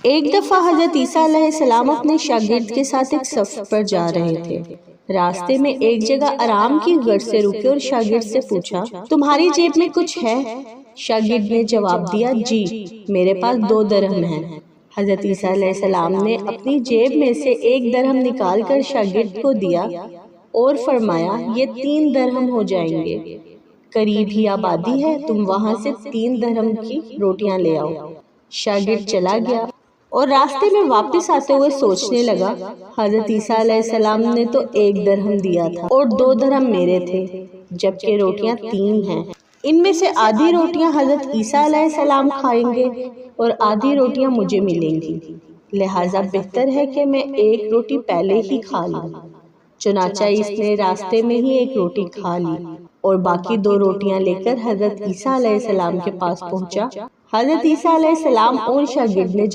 ایک دفعہ حضرت عیسیٰ علیہ السلام اپنے شاگرد کے ساتھ ایک سفر پر جا رہے تھے۔ راستے میں ایک جگہ آرام کی غرض سے رکے اور شاگرد سے پوچھا، تمہاری جیب میں کچھ ہے؟ شاگرد نے جواب دیا، جی میرے پاس 2 درہم ہیں۔ حضرت عیسیٰ علیہ السلام نے اپنی جیب میں سے 1 درہم نکال کر شاگرد کو دیا اور فرمایا، یہ 3 درہم ہو جائیں گے، قریب ہی آبادی ہے، تم وہاں سے 3 درہم کی روٹیاں لے آؤ۔ شاگرد چلا گیا اور راستے میں واپس آتے ہوئے سوچنے لگا، حضرت عیسیٰ علیہ السلام نے تو 1 درہم دیا تھا اور 2 درہم میرے تھے، جبکہ روٹیاں 3 ہیں۔ ان میں سے آدھی روٹیاں حضرت عیسیٰ علیہ السلام کھائیں گے اور آدھی روٹیاں مجھے ملیں گی، لہٰذا بہتر ہے کہ میں 1 روٹی پہلے ہی کھا لوں۔ چنانچہ اس نے راستے میں ہی 1 روٹی کھا لی اور باقی 2 روٹیاں لے کر حضرت عیسیٰ علیہ السلام کے پاس پہنچا۔ حضرت عیسیٰ علیہ السلام اور شاگرد نے جب